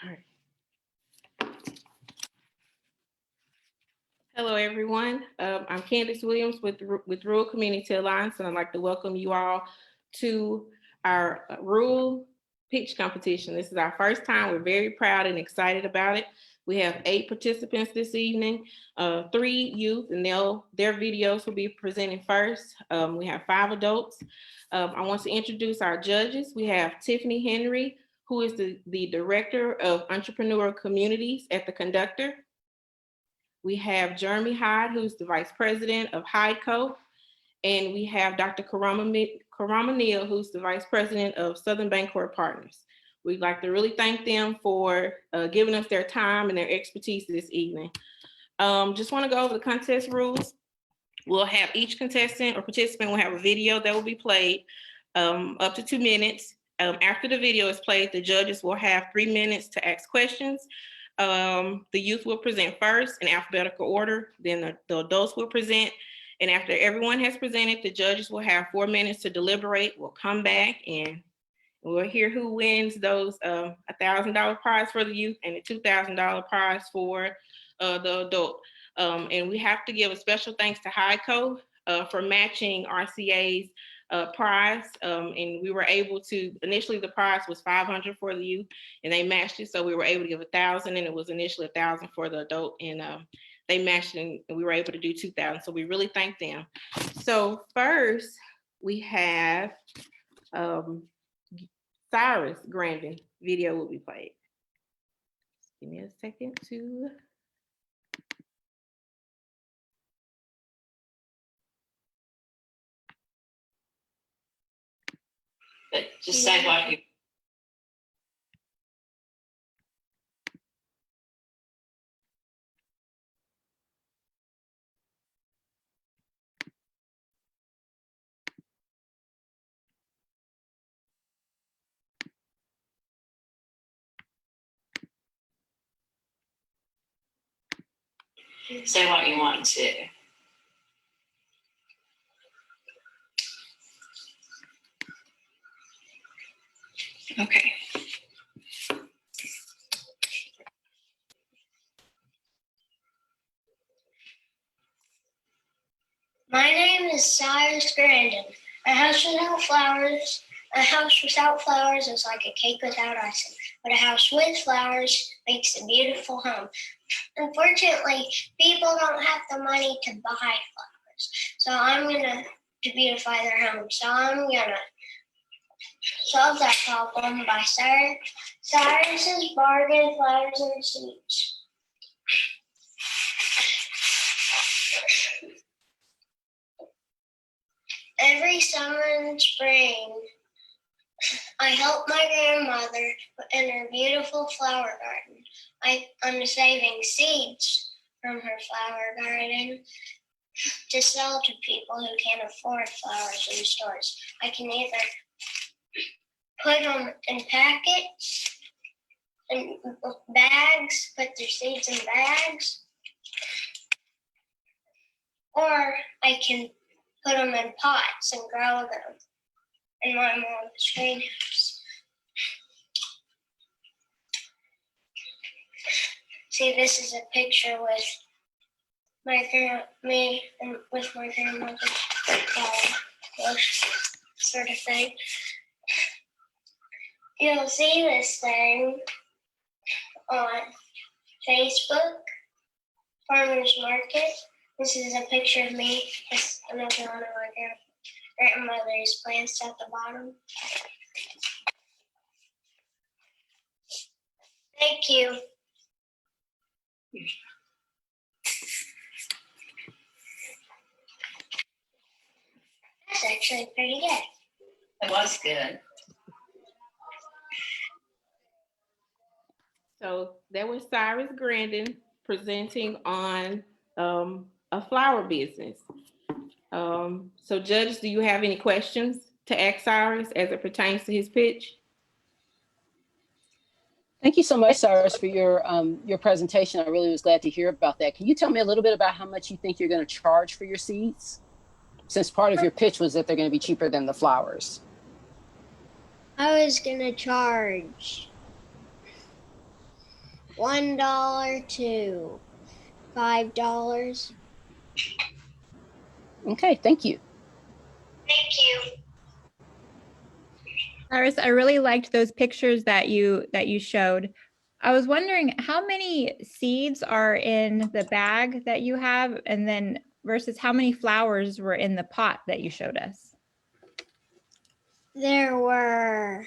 All right. Hello, everyone. I'm Candace Williams with Rural Community Alliance, and I'd like to welcome you all to our Rural Pitch Competition. This is our first time. We're very proud and excited about it. We have 8 participants this evening, 3 youth, and their videos will be presented first. We have 5 adults. I want to introduce our judges. We have Tiffany Henry, who is the Director of Entrepreneurial Communities at the Conductor. We have Jeremy Hyde, who's the Vice President of HydeCo. And we have Dr. Karama Neal, who's the Vice President of Southern Bancorp Partners. We'd like to really thank them for giving us their time and their expertise this evening. Just want to go over the contest rules. We'll have each contestant or participant will have a video that will be played up to 2 minutes. After the video is played, the judges will have 3 minutes to ask questions. The youth will present first in alphabetical order, then the adults will present. And after everyone has presented, the judges will have 4 minutes to deliberate. We'll come back and we'll hear who wins those $1,000 prize for the youth and the $2,000 prize for the adult. And we have to give a special thanks to HydeCo for matching RCA's prize. And we were able to, initially the prize was $500 for the youth and they matched it. So we were able to give $1,000 and it was initially $1,000 for the adult, and they matched it and we were able to do $2,000. So we really thank them. So first we have Cyrus Grandin video will be played. Give me a second to. But just say what you. Say what you want to. Okay. My name is Cyrus Grandin. A house without flowers is like a cake without icing, but a house with flowers makes a beautiful home. Unfortunately, people don't have the money to buy flowers, so I'm gonna beautify their home. So I'm gonna solve that problem by Cyrus's bargain flowers and seeds. Every summer and spring, I help my grandmother in her beautiful flower garden. I'm saving seeds from her flower garden to sell to people who can't afford flowers in stores. I can either put them in packets and bags, put their seeds in bags, or I can put them in pots and grow them in my mom's greenhouse. See, this is a picture with my grandmother, sort of thing. You'll see this thing on Facebook, Farmers Market. This is a picture of me. It's another one of my grandmother's plants at the bottom. Thank you. That's actually pretty good. It was good. So that was Cyrus Grandin presenting on a flower business. So judges, do you have any questions to ask Cyrus as it pertains to his pitch? Thank you so much, Cyrus, for your presentation. I really was glad to hear about that. Can you tell me a little bit about how much you think you're going to charge for your seeds? Since part of your pitch was that they're going to be cheaper than the flowers. I was going to charge $1 to $5. Okay, thank you. Thank you. Iris, I really liked those pictures that you showed. I was wondering how many seeds are in the bag that you have, and then versus how many flowers were in the pot that you showed us. There were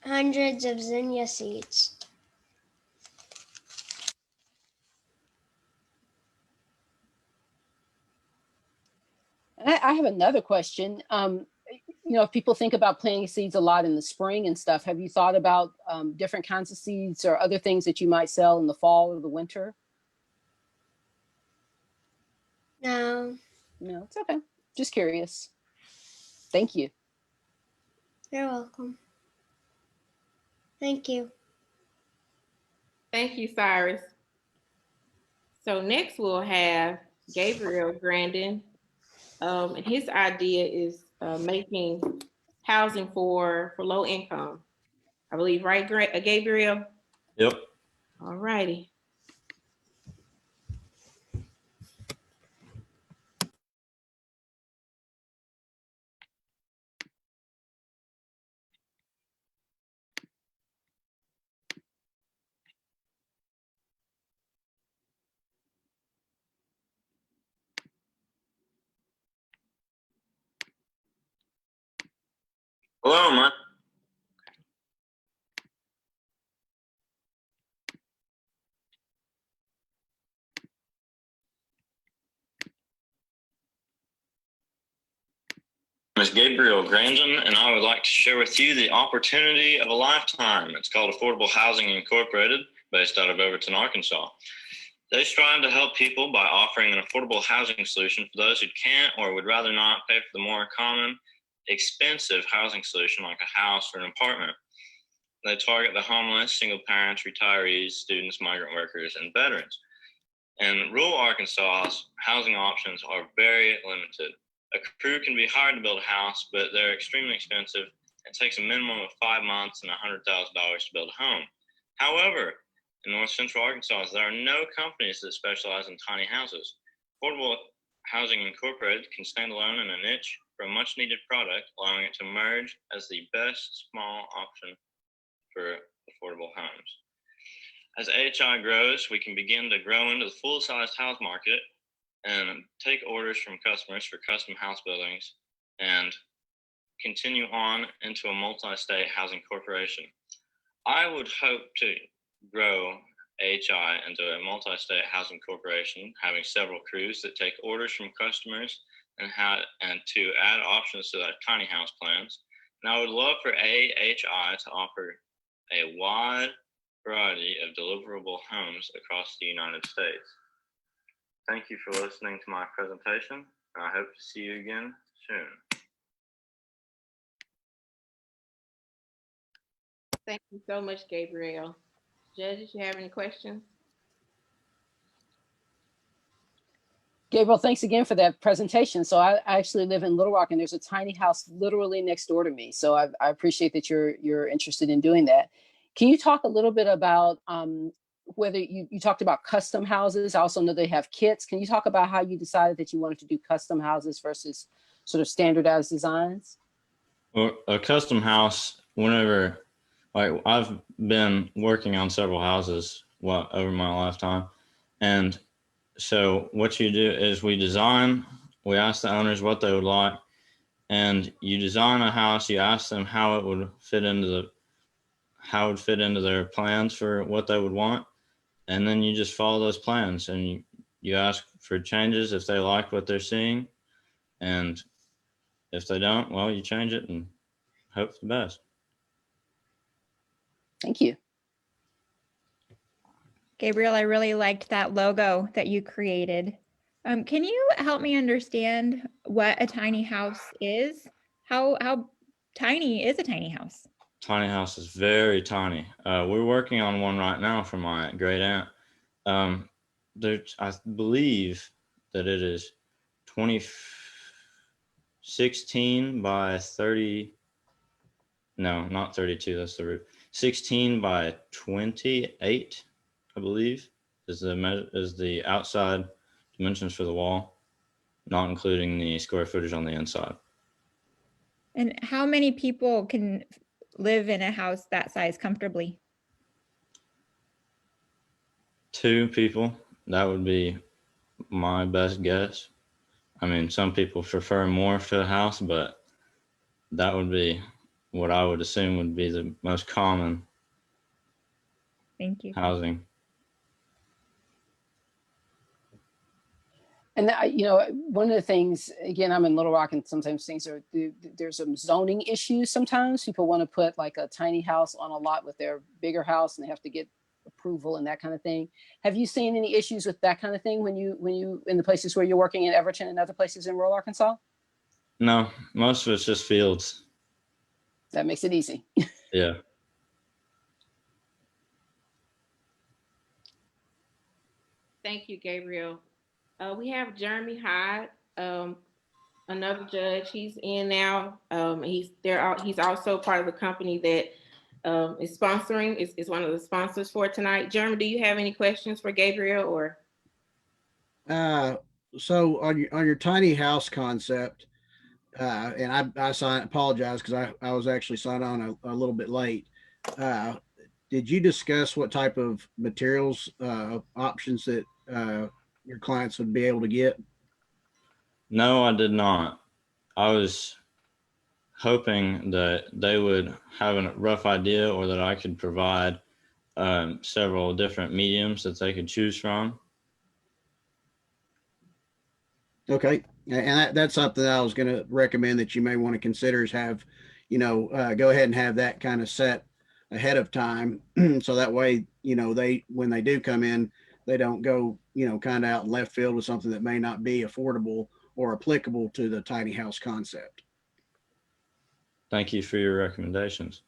hundreds of zinnia seeds. I have another question. You know, if people think about planting seeds a lot in the spring and stuff, have you thought about different kinds of seeds or other things that you might sell in the fall or the winter? No, No, it's okay. Just curious. Thank you. you're welcome. Thank you. Thank you, Cyrus. So next we'll have Gabriel Grandin. And his idea is making housing for low income. I believe, right, Gabriel? Yep. All righty. Hello, man. My name is Gabriel Grandin, and I would like to share with you the opportunity of a lifetime. It's called Affordable Housing Incorporated, based out of Overton, Arkansas. They strive to help people by offering an affordable housing solution for those who can't or would rather not pay for the more common, expensive housing solution like a house or an apartment. They target the homeless, single parents, retirees, students, migrant workers, and veterans. In rural Arkansas, housing options are very limited. A crew can be hired to build a house, but they're extremely expensive. It takes a minimum of 5 months and $100,000 to build a home. However, in North Central Arkansas, there are no companies that specialize in tiny houses. Affordable Housing Incorporated can stand alone in a niche for a much needed product, allowing it to emerge as the best small option for affordable homes. As AHI grows, we can begin to grow into the full-sized house market and take orders from customers for custom house buildings and continue on into a multi-state housing corporation. I would hope to grow AHI into a multi-state housing corporation, having several crews that take orders from customers and to add options to their tiny house plans. And I would love for AHI to offer a wide variety of deliverable homes across the United States. Thank you for listening to my presentation, and I hope to see you again soon. Thank you so much, Gabriel. Judges, you have any questions? Gabriel, thanks again for that presentation. So I actually live in Little Rock, and there's a tiny house literally next door to me. So I appreciate that you're interested in doing that. Can you talk a little bit about whether you talked about custom houses? I also know they have kits. Can you talk about how you decided that you wanted to do custom houses versus sort of standardized designs? Well, a custom house, whenever, like I've been working on several houses over my lifetime. And so what you do is we ask the owners what they would like, and you design a house, you ask them how it would fit into their plans for what they would want. And then you just follow those plans, and you ask for changes if they like what they're seeing. And if they don't, well, you change it and hope for the best. Thank you. Gabriel, I really liked that logo that you created. Can you help me understand what a tiny house is? How tiny is a tiny house? Tiny house is very tiny. We're working on one right now for my great aunt. I believe that it is 2016 by 30. No, not 32. That's the roof. 16 by 28, I believe, is the outside dimensions for the wall, not including the square footage on the inside. And how many people can live in a house that size comfortably? 2 people. That would be my best guess. I mean, some people prefer more to a house, but that would be what I would assume would be the most common Thank you. housing. And one of the things, again, I'm in Little Rock, and sometimes there's some zoning issues. Sometimes people want to put like a tiny house on a lot with their bigger house, and they have to get approval and that kind of thing. Have you seen any issues with that kind of thing when you in the places where you're working in Everton and other places in rural Arkansas? No, most of it's just fields. That makes it easy. Yeah. Thank you, Gabriel. We have Jeremy Hyde, another judge. He's in now. He's also part of the company that is sponsoring. Is one of the sponsors for tonight. Jeremy, do you have any questions for Gabriel or? So on your tiny house concept, and I apologize because I was actually signed on a little bit late. Did you discuss what type of materials options that your clients would be able to get? No, I did not. I was hoping that they would have a rough idea, or that I could provide several different mediums that they could choose from. Okay, and that's something that I was going to recommend that you may want to consider is have, go ahead and have that kind of set ahead of time, so that way, when they do come in, they don't go, kind of out in left field with something that may not be affordable or applicable to the tiny house concept. Thank you for your recommendations.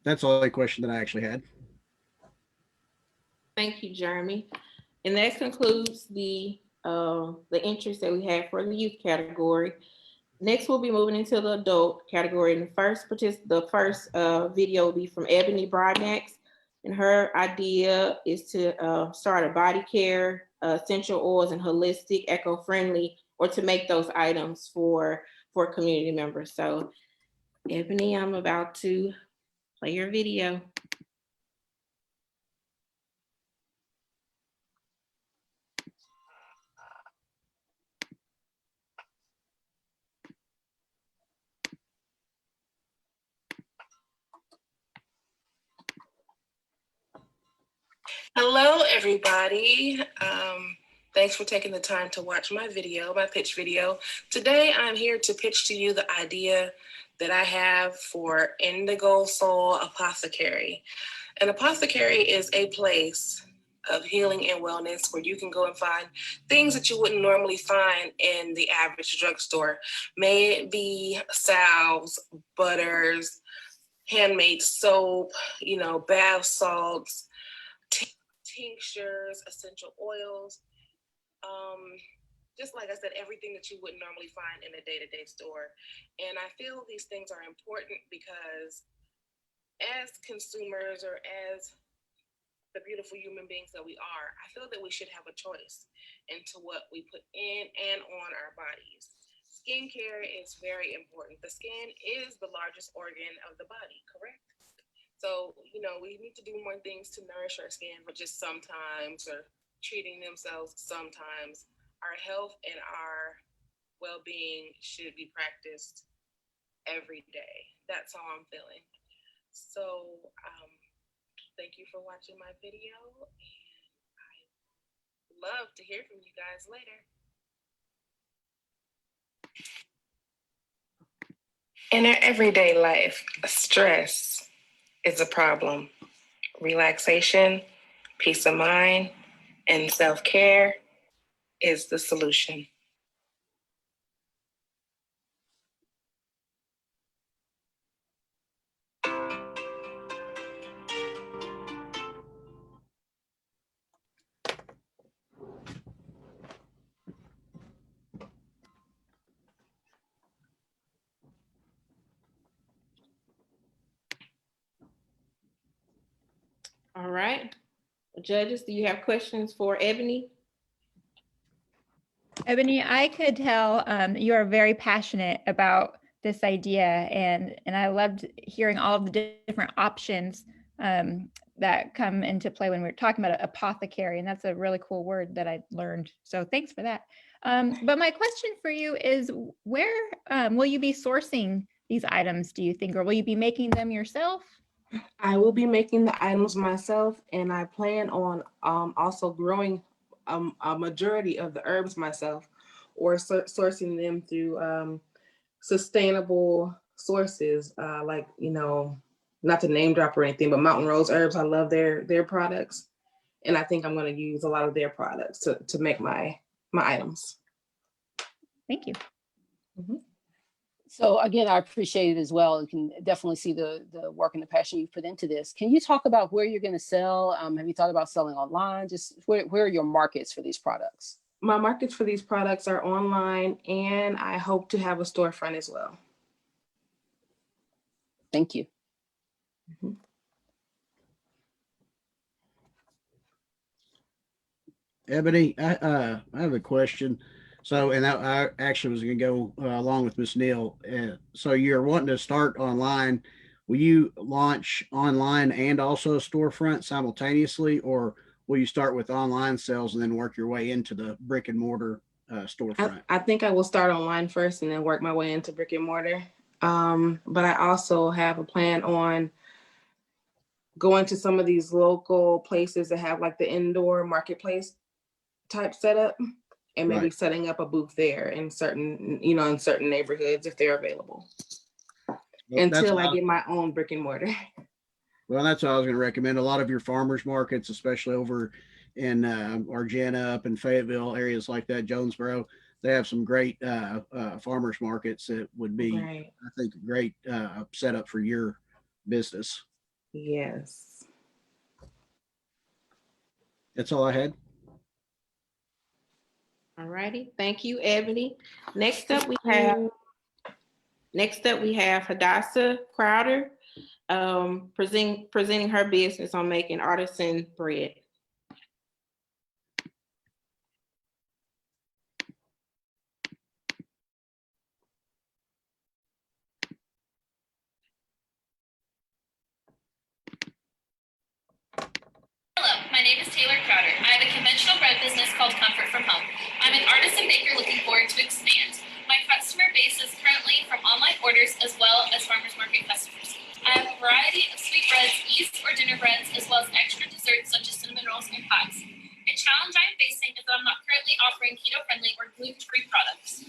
That's the only question that I actually had. Thank you, Jeremy. And that concludes the interest that we have for the youth category. Next, we'll be moving into the adult category. And the first video will be from Ebony Broadnax. And her idea is to start a body care, essential oils, and holistic, eco-friendly, or to make those items for community members. So, Ebony, I'm about to play your video. Hello, everybody. Thanks for taking the time to watch my pitch video. Today, I'm here to pitch to you the idea that I have for Indigo Soul Apothecary. An apothecary is a place of healing and wellness where you can go and find things that you wouldn't normally find in the average drugstore. May it be salves, butters, handmade soap, bath salts, tinctures, essential oils, just like I said, everything that you wouldn't normally find in a day-to-day store. And I feel these things are important because as consumers, or as the beautiful human beings that we are, I feel that we should have a choice into what we put in and on our bodies. Skincare is very important. The skin is the largest organ of the body, correct? So, we need to do more things to nourish our skin, but just sometimes, or treating themselves sometimes. Our health and our well-being should be practiced every day. That's how I'm feeling. So, thank you for watching my video, and I'd love to hear from you guys later. In our everyday life, stress is a problem. Relaxation, peace of mind, and self-care is the solution. All right. Judges, do you have questions for Ebony? Ebony, I could tell you are very passionate about this idea, and I loved hearing all of the different options that come into play when we're talking about apothecary, and that's a really cool word that I learned. So thanks for that. But my question for you is, where will you be sourcing these items, do you think, or will you be making them yourself? I will be making the items myself, and I plan on also growing a majority of the herbs myself, or sourcing them through sustainable sources, like, not to name drop or anything, but Mountain Rose Herbs. I love their products, and I think I'm going to use a lot of their products to make my items. Thank you. Mm-hmm. So again, I appreciate it as well. You can definitely see the work and the passion you've put into this. Can you talk about where you're going to sell? Have you thought about selling online? Just where are your markets for these products? My markets for these products are online, and I hope to have a storefront as well. Thank you. Mm-hmm. Ebony, I have a question. So, and I actually was going to go along with Miss Neal. So you're wanting to start online. Will you launch online and also a storefront simultaneously, or will you start with online sales and then work your way into the brick and mortar storefront? I think I will start online first and then work my way into brick and mortar. But I also have a plan on going to some of these local places that have like the indoor marketplace type setup, and maybe setting up a booth there in certain neighborhoods if they're available. Well, until I get my own brick and mortar. Well, that's what I was going to recommend. A lot of your farmers markets, especially over in Argenta, up in Fayetteville, areas like that, Jonesboro, they have some great farmers markets that would be, right, I think, a great setup for your business. Yes. That's all I had. All righty. Thank you, Ebony. Next up, we have Hadassah Crowder presenting her business on making artisan bread. Hello, my name is Taylor Crowder. I have a conventional bread business called Comfort from Home. I'm an artisan baker looking forward to expand. My customer base is currently from online orders as well as farmers market customers. I have a variety of sweet breads, yeast or dinner breads, as well as extra desserts such as cinnamon rolls and pies. A challenge I am facing is that I'm not currently offering keto-friendly or gluten-free products.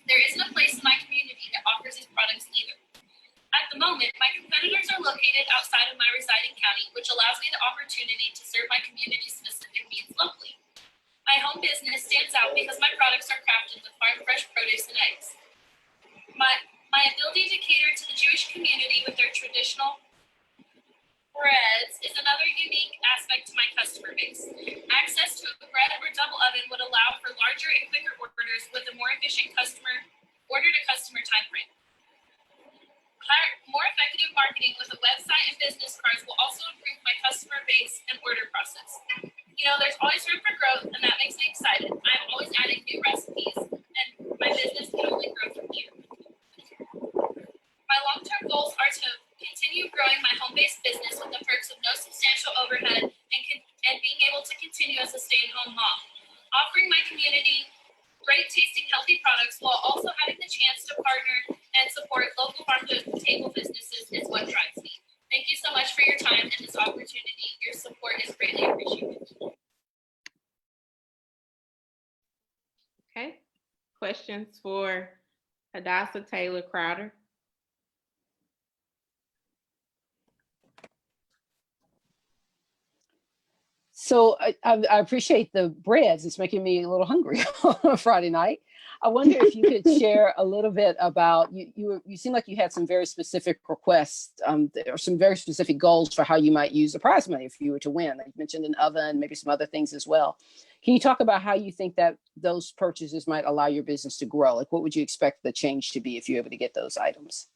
There isn't a place in my community that offers these products either. At the moment, my competitors are located outside of my residing county, which allows me the opportunity to serve my community's specific needs locally. My home business stands out because my products are crafted with farm fresh produce and eggs. My ability to cater to the Jewish community with their traditional breads is another unique aspect to my customer base. Access to a bread or double oven would allow for larger and quicker orders with a more efficient order-to-customer time frame. More effective marketing with a website and business cards will also improve my customer base and order process. There's always room for growth, and that makes me excited. I'm always adding new recipes, and my business can only grow from here. My long-term goals are to continue growing my home-based business with the perks of no substantial overhead and being able to continue as a stay-at-home mom, offering my community great tasting healthy products while also having the chance to partner and support local farm-to-table businesses is what drives me. Thank you so much for your time and this opportunity. Your support is greatly appreciated. Okay. Questions for Hadassah Taylor Crowder? So I appreciate the breads. It's making me a little hungry on Friday night. I wonder if you could share a little bit about, you seem like you had some very specific requests or some very specific goals for how you might use the prize money if you were to win. Like you mentioned an oven, maybe some other things as well. Can you talk about how you think that those purchases might allow your business to grow? Like what would you expect the change to be if you're able to get those items?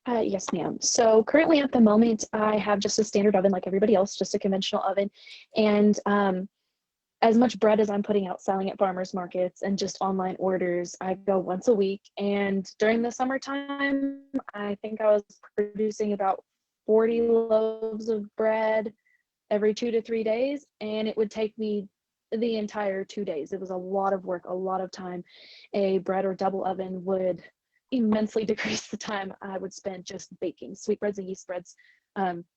Yes, ma'am. So currently at the moment, I have just a standard oven like everybody else, just a conventional oven. And as much bread as I'm putting out selling at farmers markets and just online orders, I go once a week. And during the summertime, I think I was producing about 40 loaves of bread every 2 to 3 days. And it would take me the entire 2 days. It was a lot of work, a lot of time. A bread or double oven would immensely decrease the time I would spend just baking. Sweetbreads and yeast breads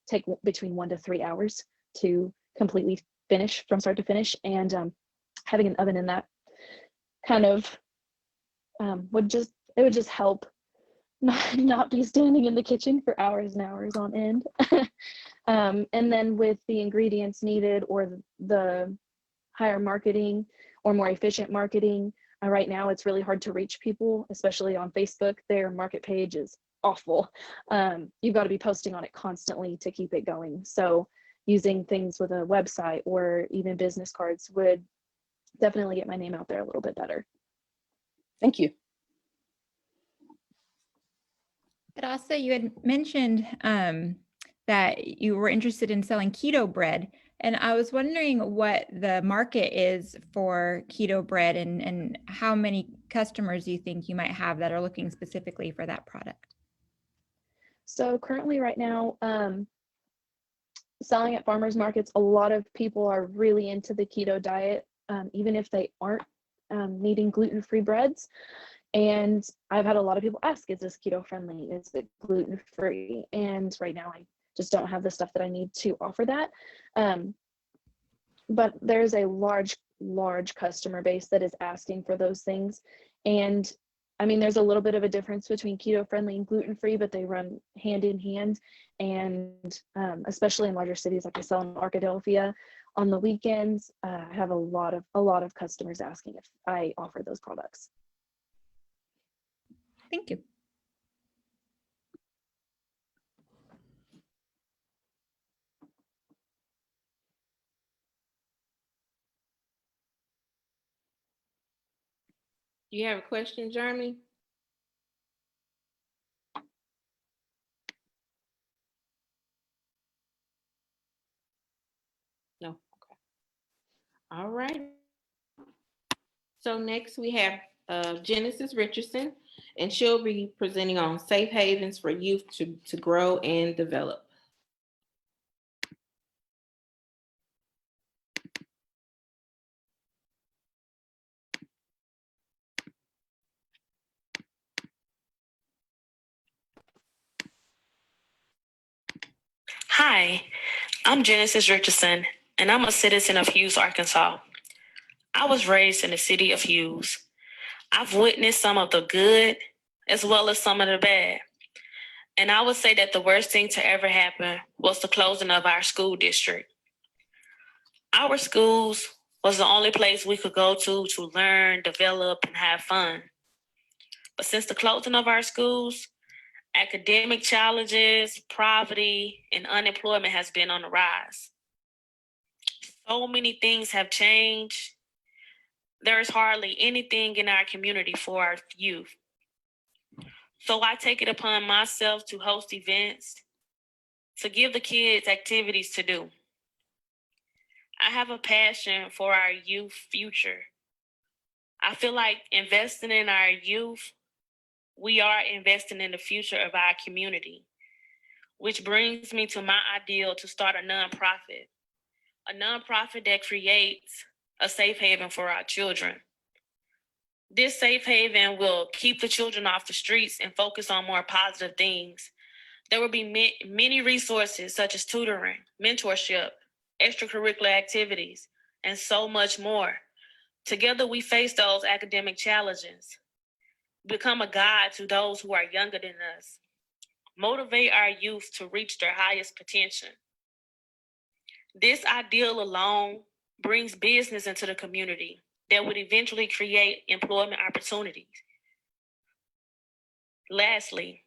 take between 1 to 3 hours to completely finish from start to finish. And having an oven in that kind of would just help not be standing in the kitchen for hours and hours on end. And then with the ingredients needed or the higher marketing or more efficient marketing, right now it's really hard to reach people, especially on Facebook. Their market page is awful. You've got to be posting on it constantly to keep it going. So using things with a website or even business cards would definitely get my name out there a little bit better. Thank you. But also, you had mentioned that you were interested in selling keto bread. And I was wondering what the market is for keto bread and how many customers you think you might have that are looking specifically for that product. So currently right now, selling at farmers markets, a lot of people are really into the keto diet, even if they aren't needing gluten-free breads. And I've had a lot of people ask, is this keto friendly? Is it gluten-free? And right now I just don't have the stuff that I need to offer that. But there's a large customer base that is asking for those things. And I mean, there's a little bit of a difference between keto friendly and gluten-free, but they run hand in hand. And especially in larger cities, like I sell in Arkadelphia, on the weekends, I have a lot of customers asking if I offer those products. Thank you. Do you have a question, Jeremy? No. Okay. All right. So next we have Genesis Richardson, and she'll be presenting on safe havens for youth to grow and develop. Hi, I'm Genesis Richardson, and I'm a citizen of Hughes, Arkansas. I was raised in the city of Hughes. I've witnessed some of the good as well as some of the bad. And I would say that the worst thing to ever happen was the closing of our school district. Our schools was the only place we could go to learn, develop, and have fun. But since the closing of our schools, academic challenges, poverty, and unemployment has been on the rise. So many things have changed. There is hardly anything in our community for our youth. So I take it upon myself to host events, to give the kids activities to do. I have a passion for our youth future. I feel like investing in our youth, we are investing in the future of our community, which brings me to my ideal to start a nonprofit that creates a safe haven for our children. This safe haven will keep the children off the streets and focus on more positive things. There will be many resources such as tutoring, mentorship, extracurricular activities, and so much more. Together, we face those academic challenges, become a guide to those who are younger than us, motivate our youth to reach their highest potential. This ideal alone brings business into the community that would eventually create employment opportunities. Lastly,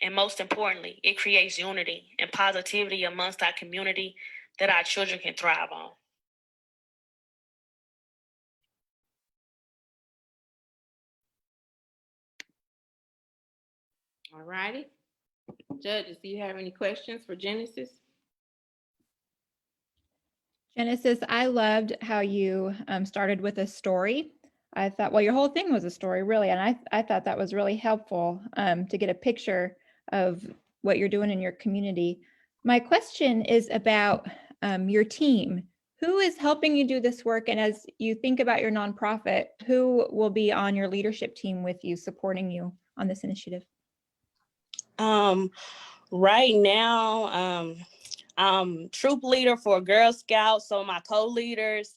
and most importantly, it creates unity and positivity amongst our community that our children can thrive on. All righty. Judges, do you have any questions for Genesis? Genesis, I loved how you started with a story. I thought, well, your whole thing was a story, really, and I thought that was really helpful to get a picture of what you're doing in your community. My question is about your team. Who is helping you do this work? And as you think about your nonprofit, who will be on your leadership team with you, supporting you on this initiative? Right now, I'm troop leader for Girl Scouts, so my co-leaders.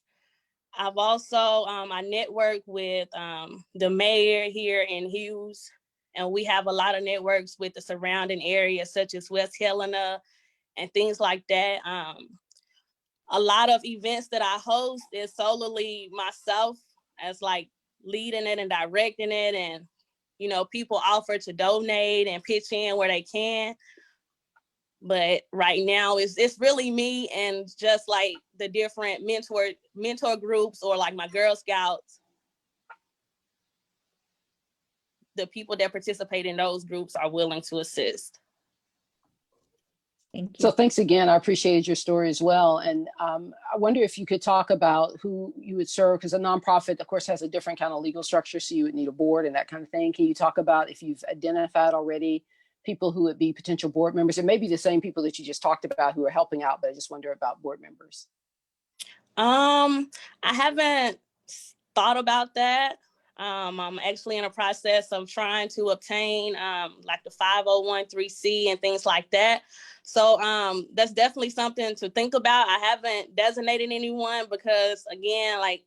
I've also I network with the mayor here in Hughes, and we have a lot of networks with the surrounding areas such as West Helena and things like that. A lot of events that I host is solely myself as like leading it and directing it, and people offer to donate and pitch in where they can. But right now it's really me and just like the different mentor groups, or like my Girl Scouts. The people that participate in those groups are willing to assist. Thank you. So thanks again. I appreciated your story as well. And I wonder if you could talk about who you would serve, because a nonprofit, of course, has a different kind of legal structure. So you would need a board and that kind of thing. Can you talk about if you've identified already people who would be potential board members? It may be the same people that you just talked about who are helping out, but I just wonder about board members. I haven't thought about that. I'm actually in a process of trying to obtain like the 501(c)(3) and things like that. So that's definitely something to think about. I haven't designated anyone because, again, like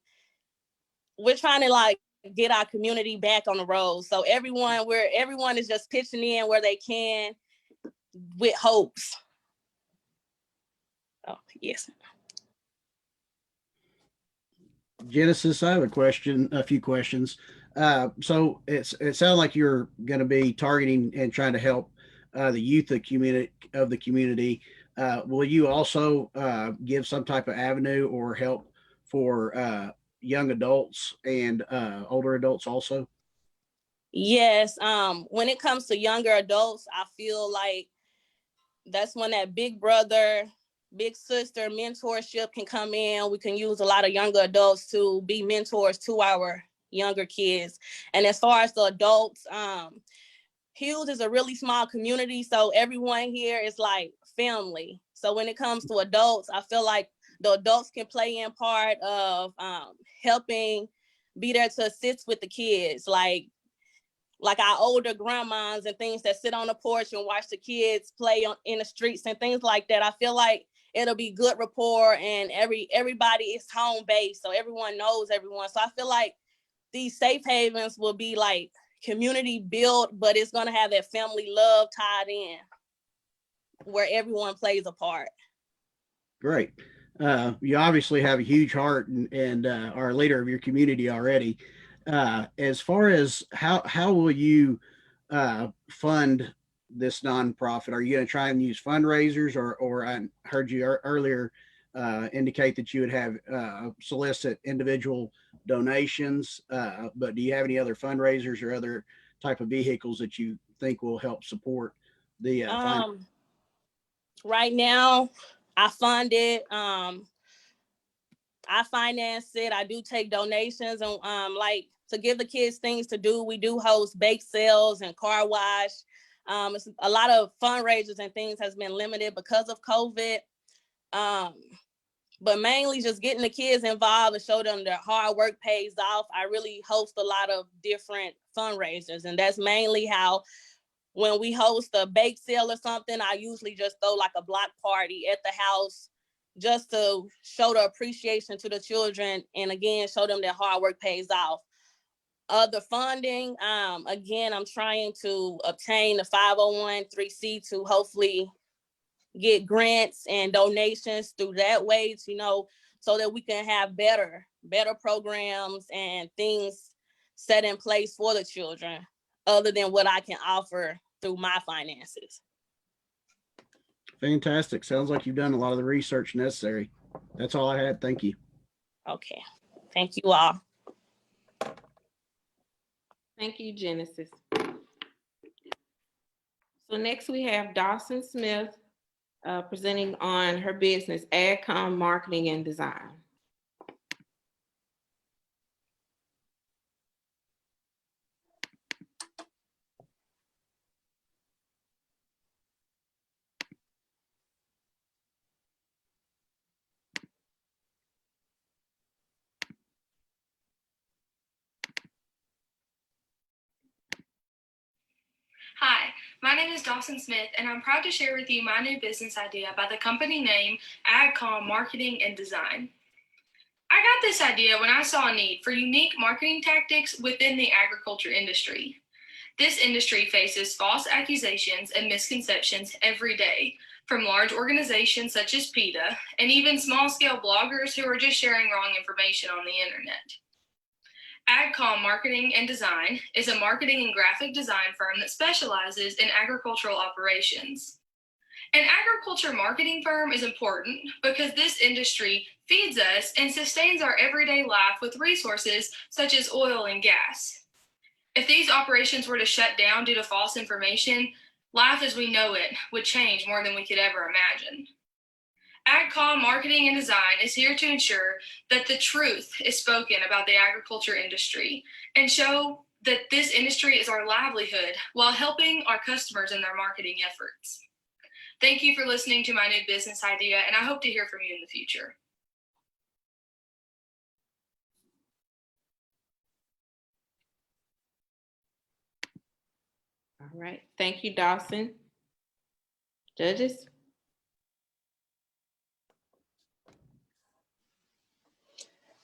we're trying to like get our community back on the road. So everyone is just pitching in where they can with hopes. Oh, yes. Genesis, I have a few questions. So it sounds like you're going to be targeting and trying to help the youth of the community. Will you also give some type of avenue or help for young adults and older adults also? Yes. When it comes to younger adults, I feel like that's when that big brother, big sister mentorship can come in. We can use a lot of younger adults to be mentors to our younger kids. And as far as the adults, Hughes is a really small community, so everyone here is like family. So when it comes to adults, I feel like the adults can play in part of helping be there to assist with the kids, like our older grandmas and things that sit on the porch and watch the kids play in the streets and things like that. I feel like it'll be good rapport, and everybody is home based, so everyone knows everyone. So I feel like these safe havens will be like community built, but it's gonna have that family love tied in, where everyone plays a part. Great. You obviously have a huge heart and are a leader of your community already. As far as how will you fund this nonprofit? Are you going to try and use fundraisers, or I heard you earlier indicate that you would have solicit individual donations, but do you have any other fundraisers or other type of vehicles that you think will help support the right now I fund it. I finance it. I do take donations, and like to give the kids things to do. We do host bake sales and car wash. It's a lot of fundraisers and things has been limited because of COVID. But mainly just getting the kids involved and show them their hard work pays off. I really host a lot of different fundraisers, and that's mainly how when we host a bake sale or something, I usually just throw like a block party at the house just to show the appreciation to the children, and again, show them that hard work pays off. Other funding, again, I'm trying to obtain the 501(c)(3) to hopefully get grants and donations through that way, so that we can have better programs and things set in place for the children, other than what I can offer through my finances. Fantastic. Sounds like you've done a lot of the research necessary. That's all I had. Thank you. Okay. Thank you all. Thank you, Genesis. So next we have Dawson Smith presenting on her business, AdCom Marketing and Design. Hi, my name is Dawson Smith, and I'm proud to share with you my new business idea by the company name AdCom Marketing and Design. I got this idea when I saw a need for unique marketing tactics within the agriculture industry. This industry faces false accusations and misconceptions every day from large organizations such as PETA and even small-scale bloggers who are just sharing wrong information on the internet. AdCom Marketing and Design is a marketing and graphic design firm that specializes in agricultural operations. An agriculture marketing firm is important because this industry feeds us and sustains our everyday life with resources such as oil and gas. If these operations were to shut down due to false information, life as we know it would change more than we could ever imagine. AdCom Marketing and Design is here to ensure that the truth is spoken about the agriculture industry and show that this industry is our livelihood while helping our customers in their marketing efforts. Thank you for listening to my new business idea, and I hope to hear from you in the future. All right, thank you, Dawson. Judges?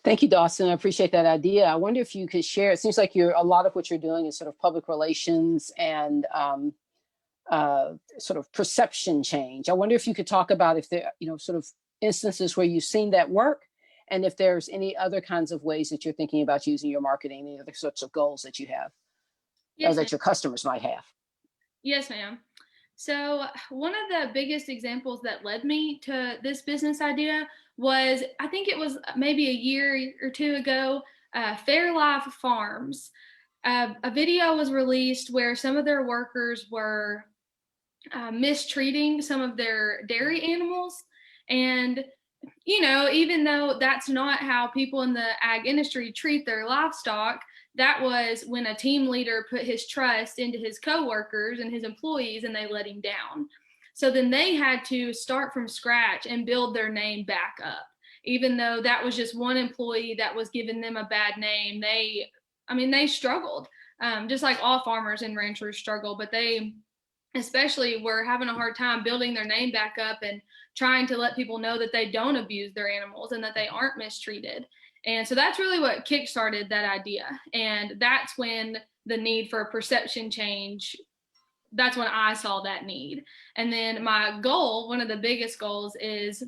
Thank you, Dawson. I appreciate that idea. I wonder if you could share, it seems like a lot of what you're doing is sort of public relations and sort of perception change. I wonder if you could talk about if there, sort of instances where you've seen that work, and if there's any other kinds of ways that you're thinking about using your marketing, any other sorts of goals that you have, or that your customers might have. Yes, ma'am. So one of the biggest examples that led me to this business idea was, I think it was maybe a year or two ago, Fairlife Farms. A video was released where some of their workers were mistreating some of their dairy animals. And, even though that's not how people in the ag industry treat their livestock, that was when a team leader put his trust into his coworkers and his employees and they let him down. So then they had to start from scratch and build their name back up. Even though that was just one employee that was giving them a bad name, they struggled, just like all farmers and ranchers struggle, but they especially were having a hard time building their name back up and trying to let people know that they don't abuse their animals and that they aren't mistreated. And so that's really what kickstarted that idea. And that's when the need for a perception change, that's when I saw that need. And then my goal, one of the biggest goals, is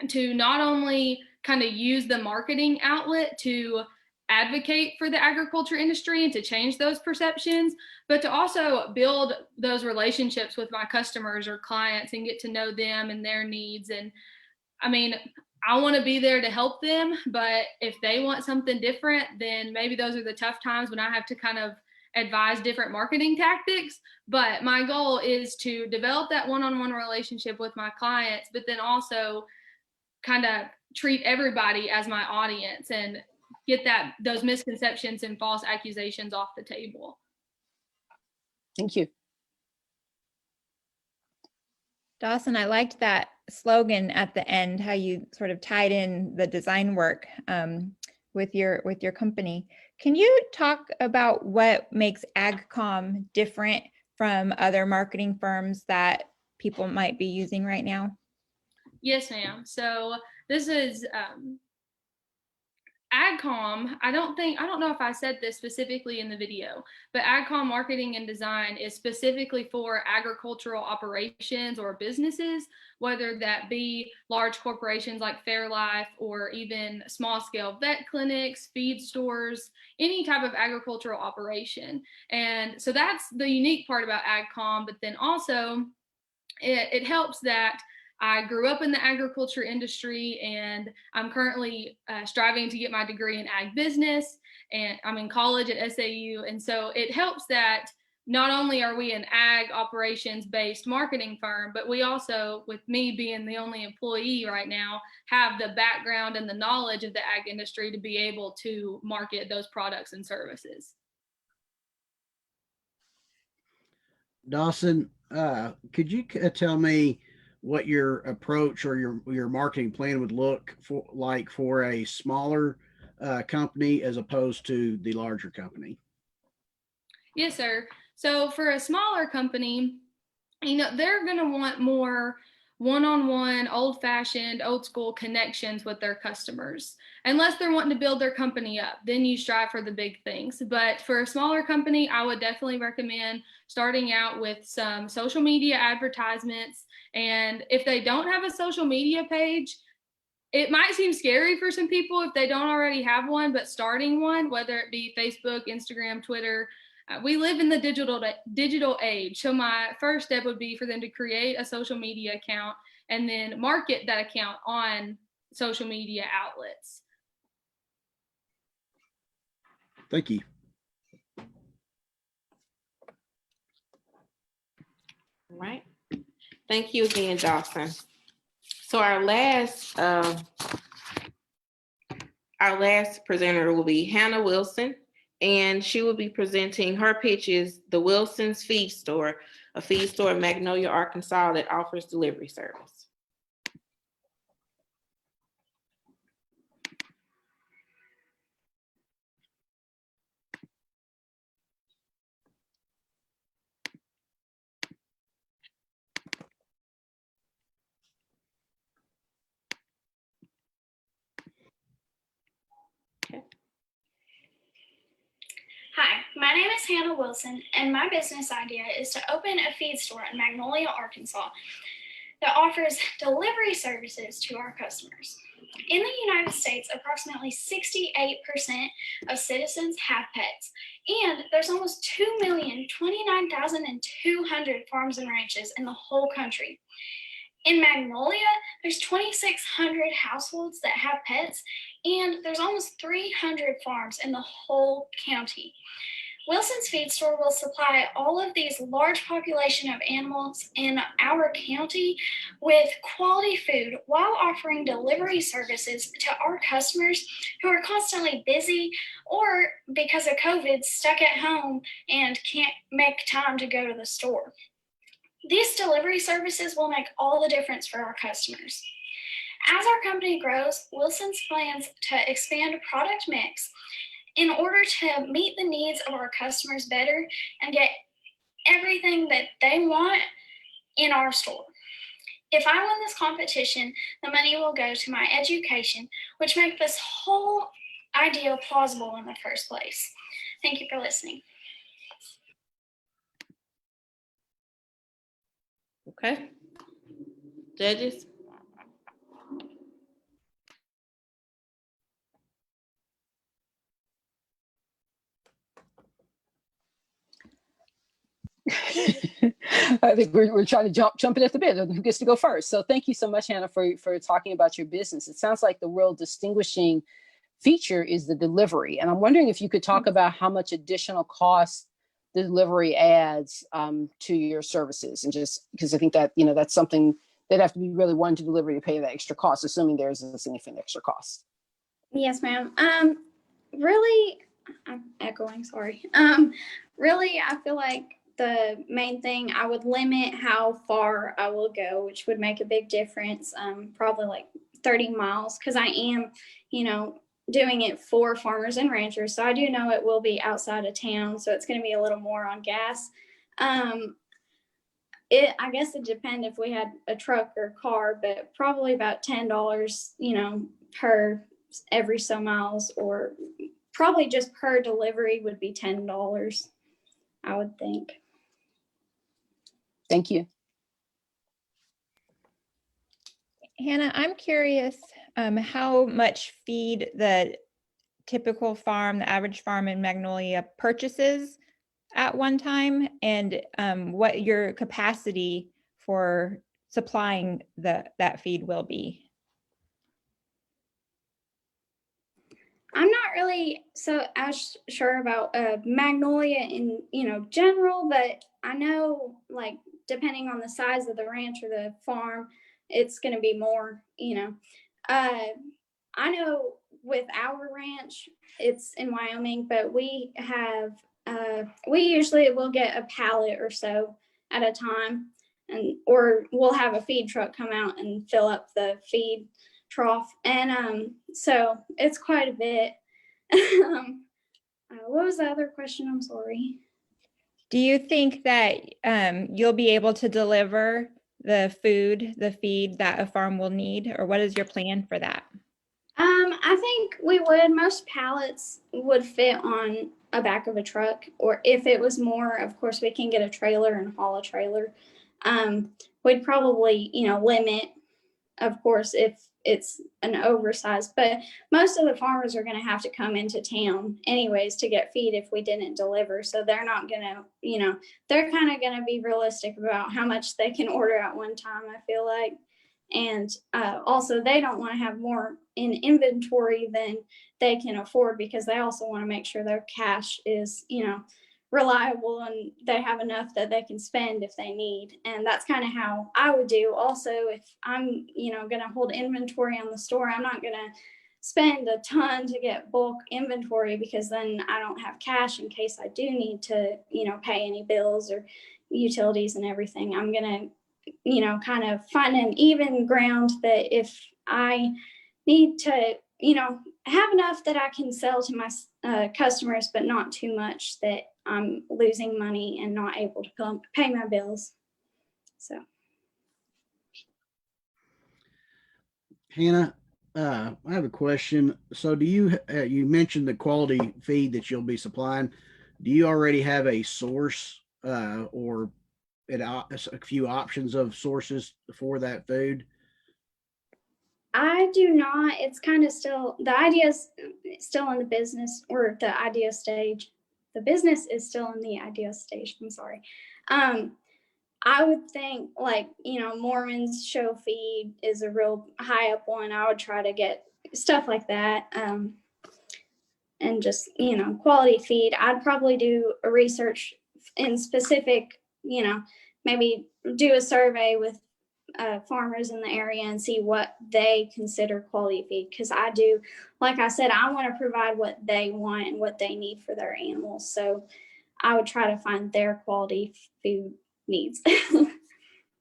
to not only kind of use the marketing outlet to advocate for the agriculture industry and to change those perceptions, but to also build those relationships with my customers or clients and get to know them and their needs. And I want to be there to help them, but if they want something different, then maybe those are the tough times when I have to kind of advise different marketing tactics. But my goal is to develop that one-on-one relationship with my clients, but then also kind of treat everybody as my audience and get those misconceptions and false accusations off the table. Thank you. Dawson, I liked that slogan at the end, how you sort of tied in the design work with your company. Can you talk about what makes AgCom different from other marketing firms that people might be using right now? Yes, ma'am. So this is AgCom. I don't know if I said this specifically in the video, but AgCom Marketing and Design is specifically for agricultural operations or businesses, whether that be large corporations like Fairlife or even small scale vet clinics, feed stores, any type of agricultural operation. And so that's the unique part about AgCom, but then also it helps that I grew up in the agriculture industry, and I'm currently striving to get my degree in ag business, and I'm in college at SAU. And so it helps that not only are we an ag operations based marketing firm, but we also, with me being the only employee right now, have the background and the knowledge of the ag industry to be able to market those products and services. Dawson, could you tell me what your approach or your marketing plan would look like for a smaller company as opposed to the larger company? Yes, sir. So for a smaller company, they're going to want more one-on-one, old-fashioned, old-school connections with their customers. Unless they're wanting to build their company up, then you strive for the big things. But for a smaller company, I would definitely recommend starting out with some social media advertisements. And if they don't have a social media page, it might seem scary for some people if they don't already have one, but starting one, whether it be Facebook, Instagram, Twitter, we live in the digital age. So my first step would be for them to create a social media account and then market that account on social media outlets. Thank you. All right. Thank you again, Dawson. So our last presenter will be Hannah Wilson, and she will be presenting her pitch is the Wilson's Feed Store, a feed store in Magnolia, Arkansas that offers delivery service. Hi, my name is Hannah Wilson, and my business idea is to open a feed store in Magnolia, Arkansas that offers delivery services to our customers. In the United States, approximately 68% of citizens have pets, and there's almost 2,029,200 farms and ranches in the whole country. In Magnolia, there's 2,600 households that have pets, and there's almost 300 farms in the whole county. Wilson's Feed Store will supply all of these large population of animals in our county with quality food while offering delivery services to our customers who are constantly busy or, because of COVID, stuck at home and can't make time to go to the store. These delivery services will make all the difference for our customers. As our company grows, Wilson's plans to expand product mix in order to meet the needs of our customers better and get everything that they want in our store. If I win this competition, the money will go to my education, which makes this whole idea plausible in the first place. Thank you for listening. Okay. Judges? I think we're trying to jump in at the bit. Who gets to go first? So thank you so much, Hannah, for talking about your business. It sounds like the real distinguishing feature is the delivery. And I'm wondering if you could talk about how much additional cost the delivery adds to your services. And just because I think that, that's something they'd have to be really wanting to deliver to pay that extra cost, assuming there's a significant extra cost. Yes, ma'am. Really, I'm echoing, sorry. Really, I feel like the main thing, I would limit how far I will go, which would make a big difference, probably like 30 miles, because I am, doing it for farmers and ranchers. So I do know it will be outside of town, so it's going to be a little more on gas. I guess it depends if we had a truck or car, but probably about $10, per every so miles, or probably just per delivery would be $10, I would think. Thank you. Hannah, I'm curious how much feed the typical farm, the average farm in Magnolia purchases at one time, and what your capacity for supplying that feed will be. I'm not really so as sure about Magnolia in general, but I know like depending on the size of the ranch or the farm, it's going to be more. I know with our ranch, it's in Wyoming, but we usually will get a pallet or so at a time, or we'll have a feed truck come out and fill up the feed trough, and so it's quite a bit. What was the other question? I'm sorry. Do you think that you'll be able to deliver the feed that a farm will need, or what is your plan for that? I think we would. Most pallets would fit on a back of a truck, or if it was more, of course, we can get a trailer and haul a trailer. We'd probably, limit, of course, if it's an oversized, but most of the farmers are going to have to come into town anyways to get feed if we didn't deliver. So they're not going to, they're kind of going to be realistic about how much they can order at one time, I feel like. And also they don't want to have more in inventory than they can afford, because they also want to make sure their cash is, reliable and they have enough that they can spend if they need. And that's kind of how I would do. Also, if I'm, going to hold inventory on the store, I'm not going to spend a ton to get bulk inventory, because then I don't have cash in case I do need to, pay any bills or utilities and everything. I'm going to, kind of find an even ground that if I need to, have enough that I can sell to my customers, but not too much that I'm losing money and not able to pay my bills. So, Hannah, I have a question. So, do you you mentioned the quality feed that you'll be supplying? Do you already have a source or a few options of sources for that food? I do not. It's kind of still, the idea is still in the business, or the idea stage. The business is still in the idea stage. I'm sorry. I would think like, Mormons show feed is a real high up one. I would try to get stuff like that. And just, quality feed. I'd probably do a research in specific, maybe do a survey with farmers in the area and see what they consider quality feed. Because I do, like I said, I want to provide what they want and what they need for their animals. So I would try to find their quality food needs.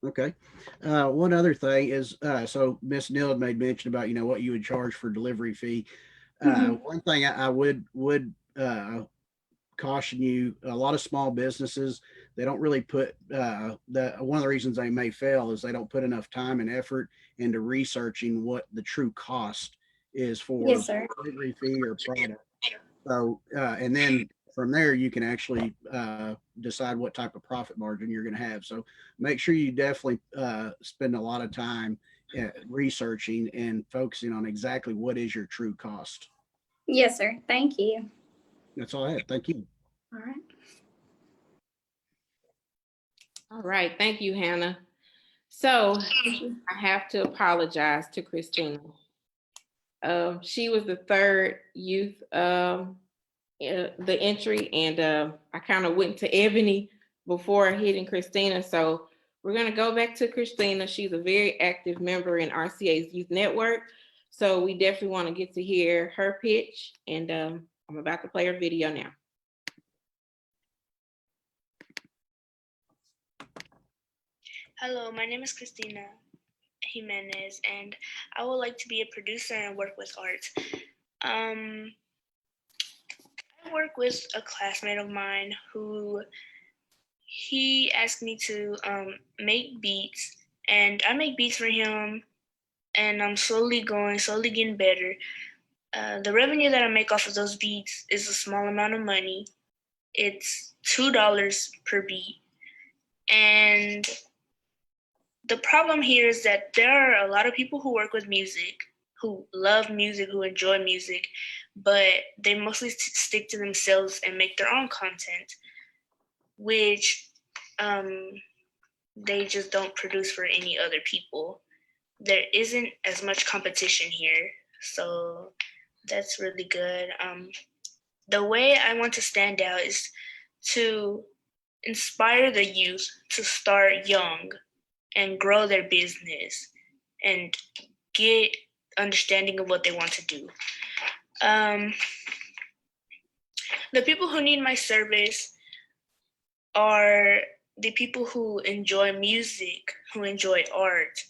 Okay. One other thing is, so Miss Neal had made mention about, what you would charge for delivery fee. One thing I would caution you, a lot of small businesses, they don't really put one of the reasons they may fail is they don't put enough time and effort into researching what the true cost is for Yes, sir. delivery fee or product. So and then from there you can actually decide what type of profit margin you're going to have. So make sure you definitely spend a lot of time researching and focusing on exactly what is your true cost. Yes, sir. Thank you. That's all I had. Thank you. All right. All right. Thank you, Hannah. So I have to apologize to Christina. She was the third youth, the entry, and I kind of went to Ebony before hitting Christina. So we're going to go back to Christina. She's a very active member in RCA's Youth Network. So we definitely want to get to hear her pitch, and I'm about to play her video now. Hello, my name is Christina Jimenez, and I would like to be a producer and work with art. I work with a classmate of mine who he asked me to make beats, and I make beats for him, and I'm slowly getting better. The revenue that I make off of those beats is a small amount of money. It's $2 per beat. And the problem here is that there are a lot of people who work with music, who love music, who enjoy music, but they mostly stick to themselves and make their own content, which they just don't produce for any other people. There isn't as much competition here, so that's really good. The way I want to stand out is to inspire the youth to start young and grow their business and get understanding of what they want to do. The people who need my service are the people who enjoy music, who enjoy art,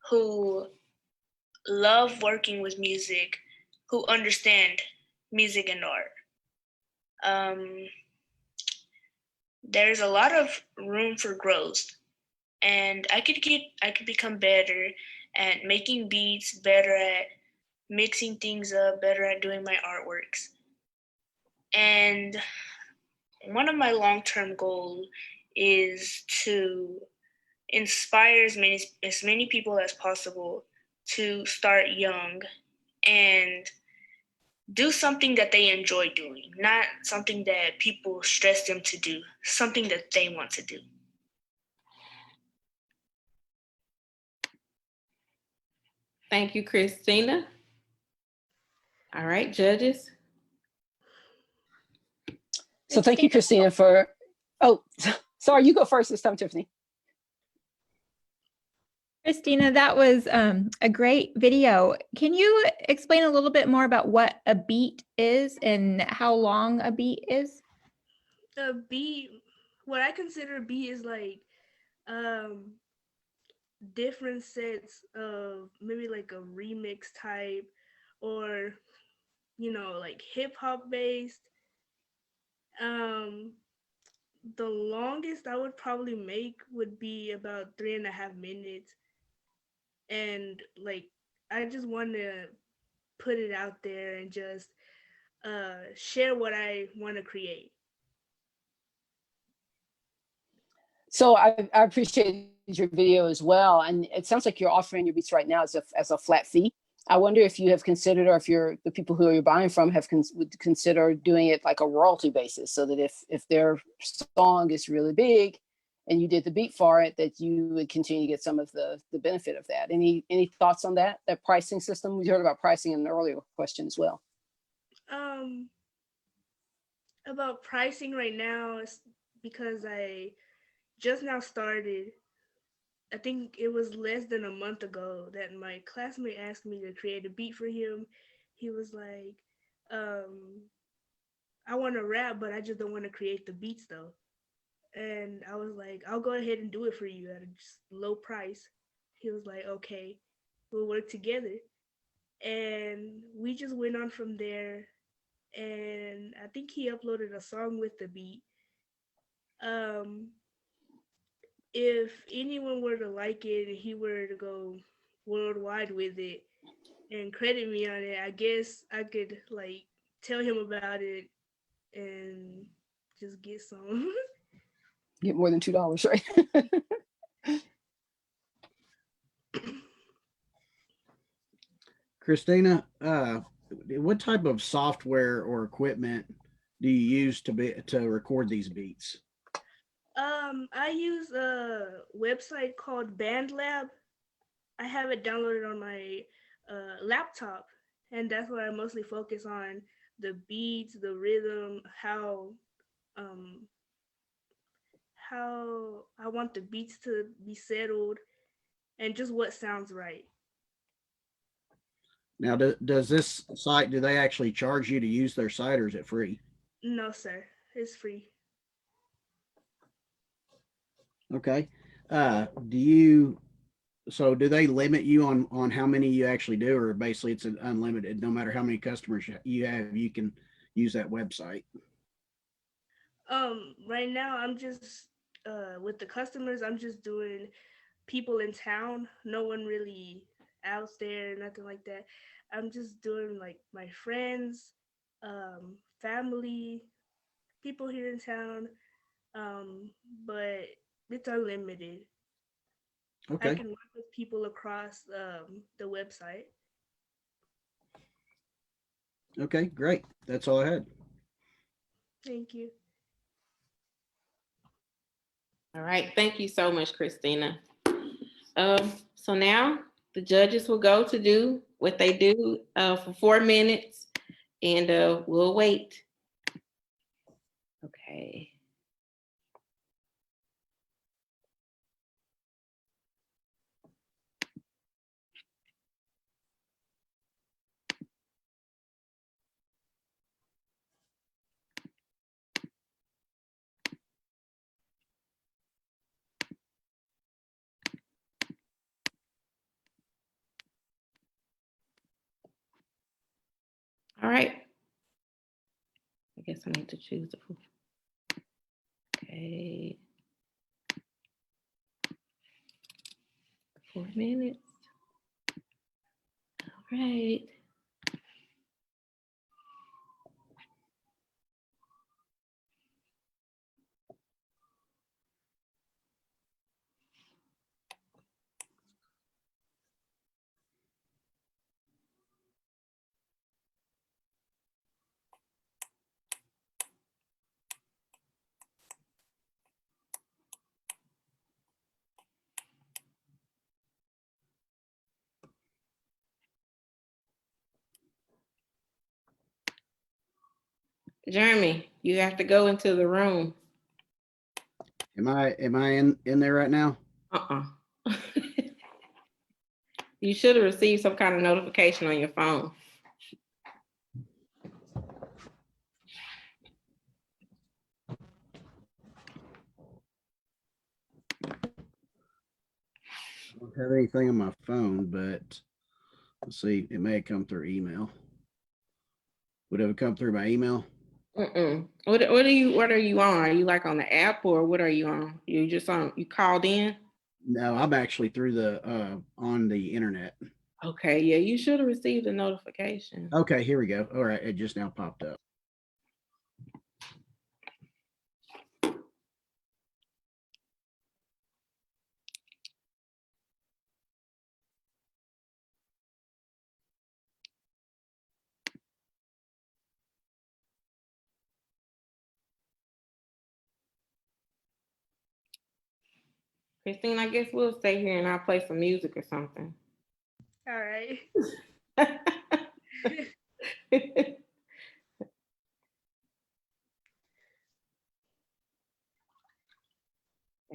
who love working with music, who understand music and art. There's a lot of room for growth, and I could become better at making beats, better at mixing things up, better at doing my artworks. And one of my long-term goals is to inspire as many people as possible to start young and do something that they enjoy doing, not something that people stress them to do, something that they want to do. Thank you, Christina. All right, judges. So thank you, Christina, for, oh, sorry, you go first this time, Tiffany. Christina, that was a great video. Can you explain a little bit more about what a beat is and how long a beat is? A beat, what I consider a beat is like different sets of maybe like a remix type or, like hip hop based. The longest I would probably make would be about 3.5 minutes. And like, I just want to put it out there and just share what I want to create. So I appreciate your video as well. And it sounds like you're offering your beats right now as a flat fee. I wonder if you have considered, or if the people who you're buying from would consider doing it like a royalty basis, so that if their song is really big and you did the beat for it, that you would continue to get some of the benefit of that. Any thoughts on that pricing system? We heard about pricing in an earlier question as well. About pricing right now, is because I just now started. I think it was less than a month ago that my classmate asked me to create a beat for him. He was like, I want to rap, but I just don't want to create the beats though. And I was like, I'll go ahead and do it for you at a just low price. He was like, okay, we'll work together. And we just went on from there. And I think he uploaded a song with the beat. If anyone were to like it and he were to go worldwide with it and credit me on it, I guess I could like tell him about it and just get some. Get more than $2, right? Christina, what type of software or equipment do you use to record these beats? I use a website called BandLab. I have it downloaded on my laptop, and that's what I mostly focus on: the beats, the rhythm, how I want the beats to be settled, and just what sounds right. Now, does this site, do they actually charge you to use their site, or is it free? No, sir, it's free. Okay. So do they limit you on how many you actually do, or basically it's unlimited? No matter how many customers you have, you can use that website? Right now I'm just with the customers, I'm just doing people in town. No one really out there, nothing like that. I'm just doing like my friends, family, people here in town. But it's unlimited. Okay. I can work with people across the website. Okay, great. That's all I had. Thank you. All right, thank you so much, Christina. So now the judges will go to do what they do for 4 minutes. and we'll wait. Okay. All right. I guess I need to choose the food. Okay. 4 minutes. All right. Jeremy, you have to go into the room. Am I in there right now? You should have received some kind of notification on your phone. I don't have anything on my phone, but let's see. It may have come through email. Would it have come through my email? What are you on? Are you like on the app, or what are you on? You just you called in? No, I'm actually through the on the internet. Okay, yeah, you should have received a notification. Okay, here we go. All right, it just now popped up. Christine, I guess we'll stay here and I'll play some music or something. All right. They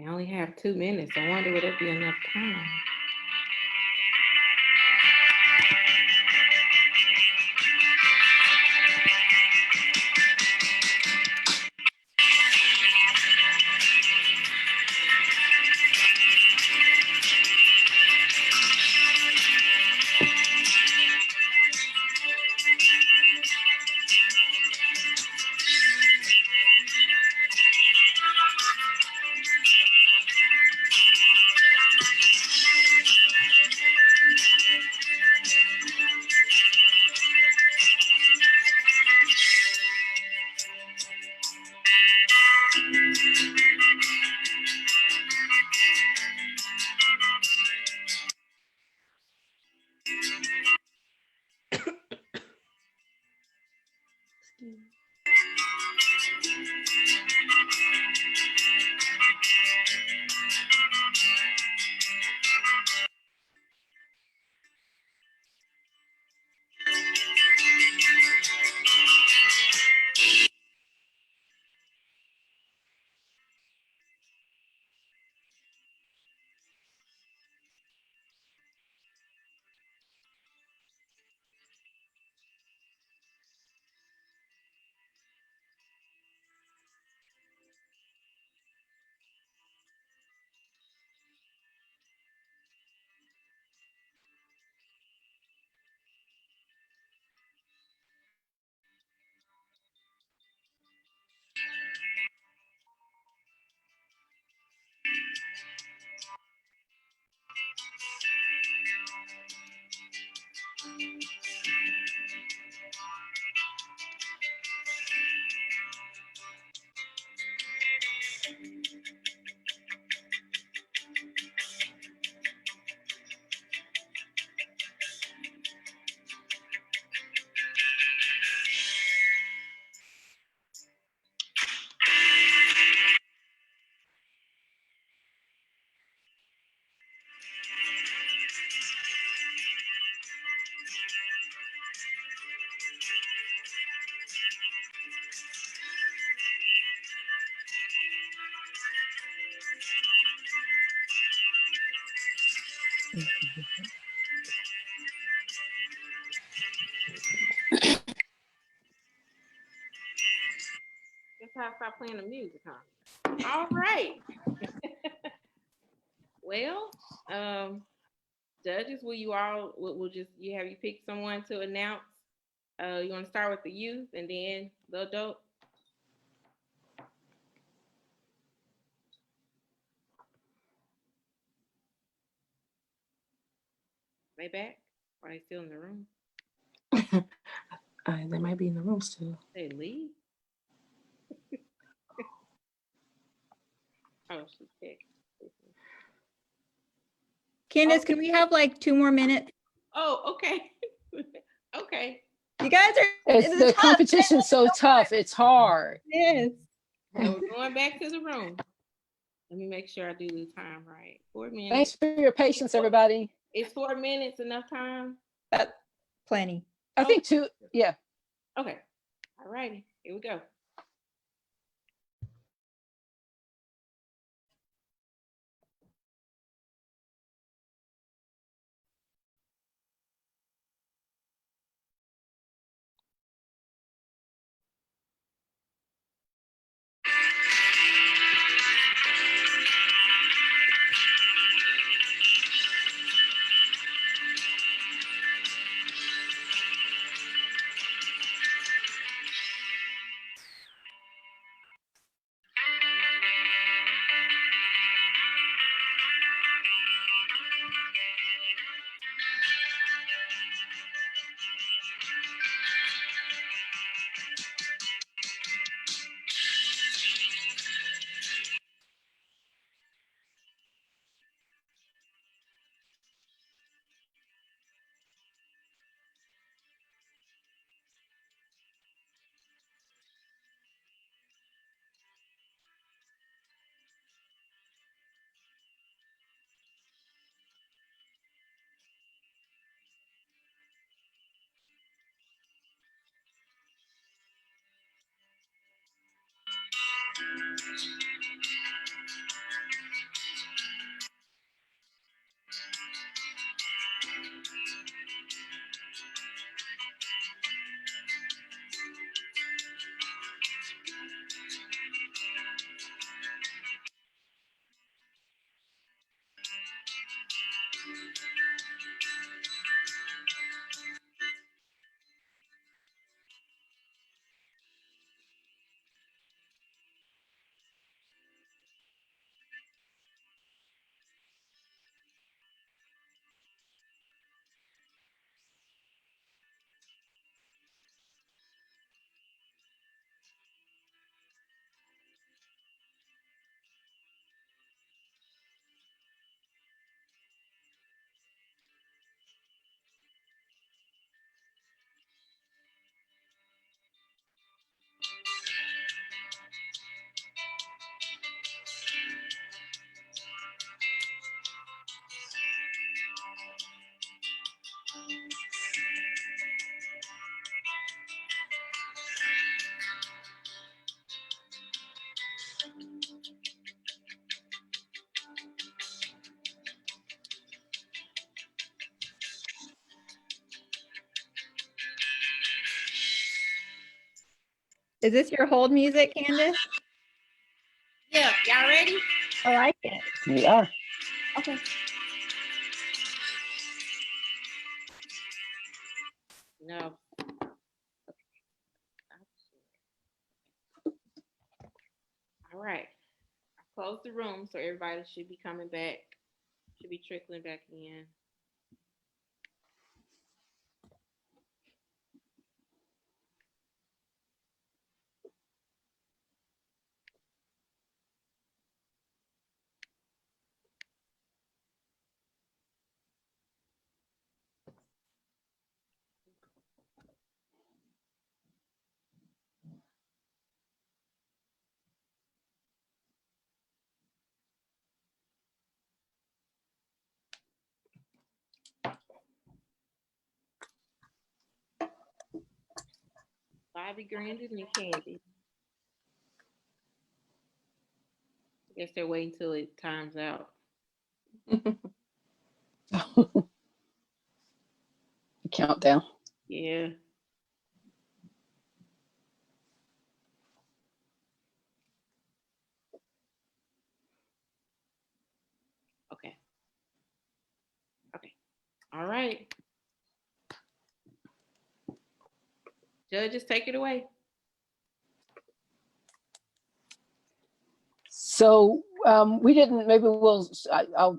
only have 2 minutes. I wonder would it be enough time? That's how I stop playing the music, huh? All right. Well, judges, will you all will just you have you pick someone to announce? You want to start with the youth and then the adult? They back? Are they still in the room? They might be in the room still. They leave? Oh, she's picked. Candace, can we have like 2 more minutes? Oh, okay. Okay. You guys are. The competition's so tough. It's hard. Yes. So we're going back to the room. Let me make sure I do the time right. 4 minutes. Thanks for your patience, everybody. Is 4 minutes enough time? That's plenty. I think 2. Yeah. Okay. All righty. Here we go. Is this your hold music, Candace? Yeah, y'all ready? I like it. We are. Okay. No. All right. I closed the room, so everybody should be coming back. Should be trickling back in. Bobby Grandin and Candy. I guess they're waiting till it times out. Countdown. Yeah. Okay. Okay. All right. Judges, take it away. So we didn't. Maybe we'll. I'll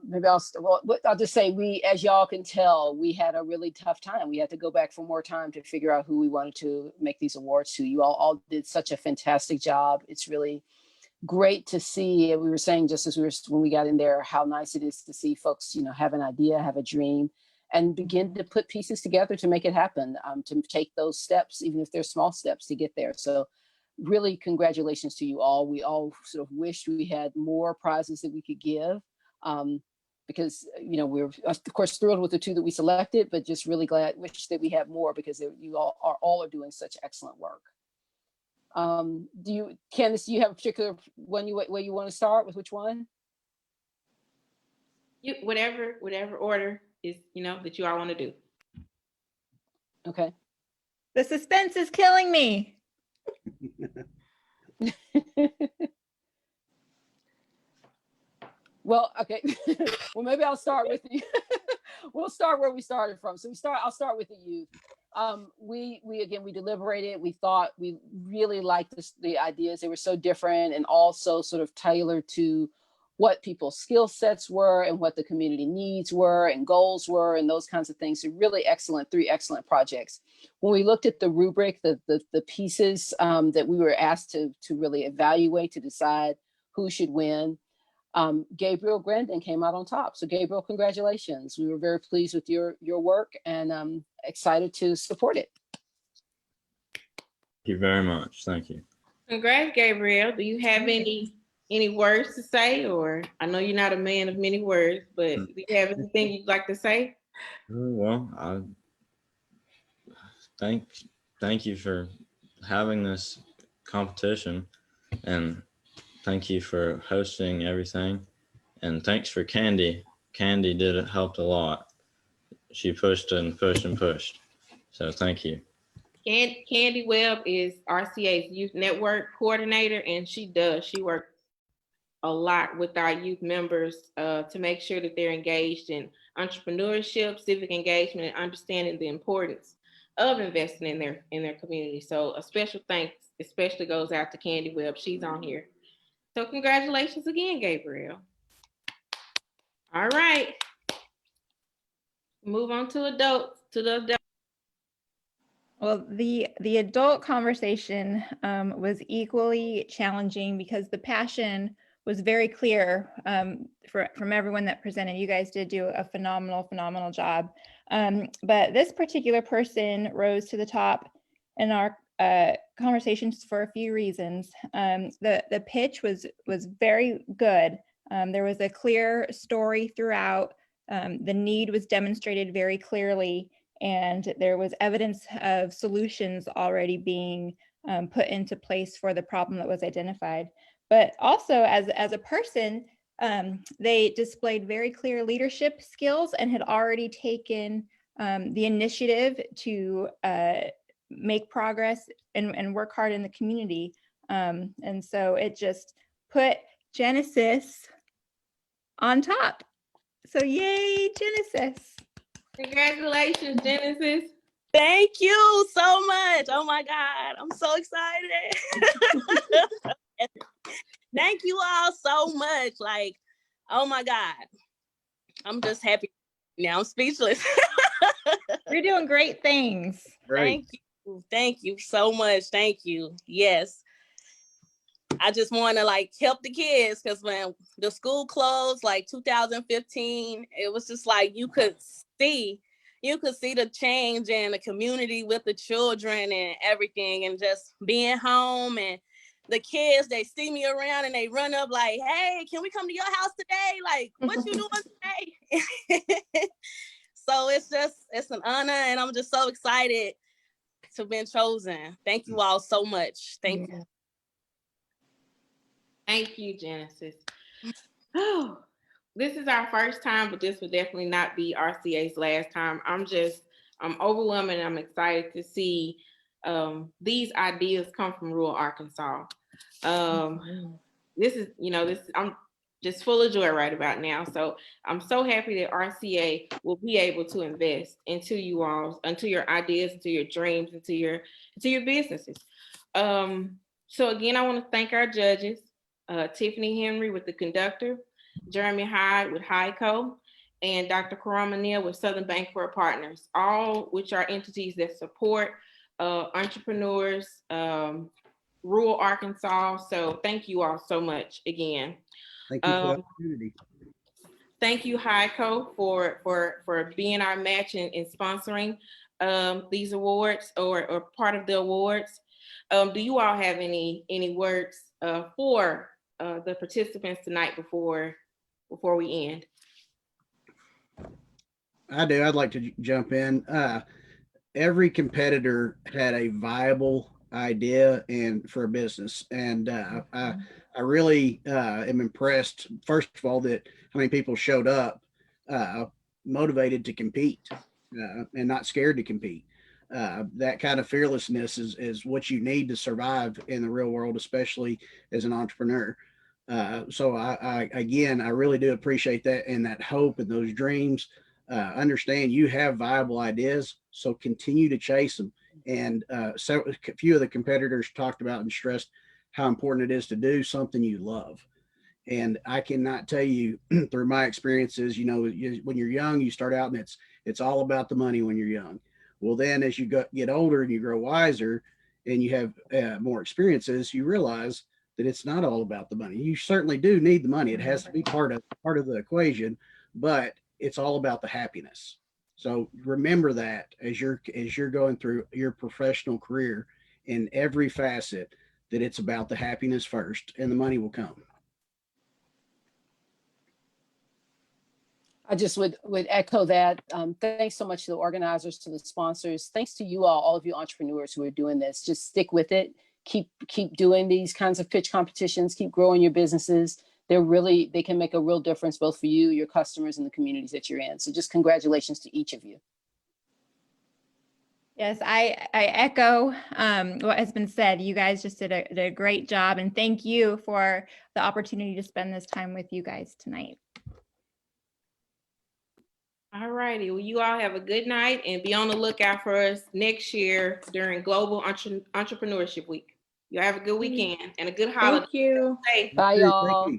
just say we, as y'all can tell, we had a really tough time. We had to go back for more time to figure out who we wanted to make these awards to. You all did such a fantastic job. It's really great to see. We were saying just as when we got in there, how nice it is to see folks, have an idea, have a dream, and begin to put pieces together to make it happen. To take those steps, even if they're small steps, to get there. So really congratulations to you all. We all sort of wished we had more prizes that we could give, because we're of course thrilled with the 2 that we selected, but just really wish that we had more, because you all are doing such excellent work. Candace, do you have a particular one where you want to start with? Which one? Whatever order is that you all want to do. Okay. The suspense is killing me. Well, okay. Well, maybe I'll start with you. We'll start where we started from. I'll start with the youth. We deliberated. We thought we really liked the ideas. They were so different and also sort of tailored to what people's skill sets were and what the community needs were and goals were and those kinds of things. So really excellent, 3 excellent projects. When we looked at the rubric, the pieces that we were asked to really evaluate to decide who should win, Gabriel Grandin came out on top. So Gabriel, congratulations. We were very pleased with your work and excited to support it. Thank you very much. Thank you. Congrats, Gabriel. Do you have any words to say? Or I know you're not a man of many words, but do you have anything you'd like to say? Well, I thank you for having this competition, and thank you for hosting everything. And thanks for Candy. Candy helped a lot. She pushed and pushed and pushed. So thank you. Candy Webb is RCA's Youth Network Coordinator, and she works a lot with our youth members to make sure that they're engaged in entrepreneurship, civic engagement, and understanding the importance of investing in their community. So a special thanks especially goes out to Candy Webb. She's on here. So congratulations again, Gabriel. All right. Move on to adults. Well, the adult conversation was equally challenging because the passion was very clear from everyone that presented. You guys did do a phenomenal job. But this particular person rose to the top in our conversations for a few reasons. The pitch was very good. There was a clear story throughout. The need was demonstrated very clearly, and there was evidence of solutions already being put into place for the problem that was identified. But also as a person, they displayed very clear leadership skills and had already taken the initiative to make progress and work hard in the community. And so it just put Genesis on top. So yay, Genesis. Congratulations, Genesis. Thank you so much. Oh my God, I'm so excited. Thank you all so much. Like, oh my God, I'm just happy. Now I'm speechless. You're doing great things. Great. Thank you so much. Thank you. Yes. I just want to help the kids, because when the school closed 2015, it was just you could see the change in the community with the children and everything, and just being home, and the kids, they see me around and they run up hey, can we come to your house today? What you doing today? So it's an honor, and I'm just so excited to have been chosen. Thank you all so much. Thank you. Thank you, Genesis. Oh, this is our first time, but this will definitely not be RCA's last time. I'm overwhelmed and I'm excited to see these ideas come from rural Arkansas. This is, I'm just full of joy right about now. So I'm so happy that RCA will be able to invest into you all, into your ideas, into your dreams, into your businesses. So again, I want to thank our judges, Tiffany Henry with the conductor, Jeremy Hyde with HICO, and Dr. Karama Neal with Southern Bancorp Partners, all which are entities that support entrepreneurs, rural Arkansas. So thank you all so much again. Thank you for the opportunity. Thank you, HICO, for being our match and sponsoring these awards or part of the awards. Do you all have any words for the participants tonight before we end? I do. I'd like to jump in. Every competitor had a viable idea and for a business, and I really am impressed. First of all, that how many people showed up, motivated to compete, and not scared to compete. That kind of fearlessness is what you need to survive in the real world, especially as an entrepreneur. So I really do appreciate that, and that hope and those dreams. Understand you have viable ideas, so continue to chase them. And so a few of the competitors talked about and stressed how important it is to do something you love. And I cannot tell you through my experiences, when you're young, you start out and it's all about the money when you're young. Well, then as you get older and you grow wiser and you have more experiences, you realize that it's not all about the money. You certainly do need the money. It has to be part of the equation, but it's all about the happiness. So remember that as you're going through your professional career in every facet, that it's about the happiness first and the money will come. I just would echo that. Thanks so much to the organizers, to the sponsors. Thanks to you all of you entrepreneurs who are doing this. Just stick with it. Keep doing these kinds of pitch competitions. Keep growing your businesses. They can make a real difference both for you, your customers, and the communities that you're in. So just congratulations to each of you. Yes, I echo what has been said. You guys just did a great job, and thank you for the opportunity to spend this time with you guys tonight. All righty. Well, you all have a good night and be on the lookout for us next year during Global Entrepreneurship Week. You have a good weekend and a good holiday. Thank you. Bye, y'all.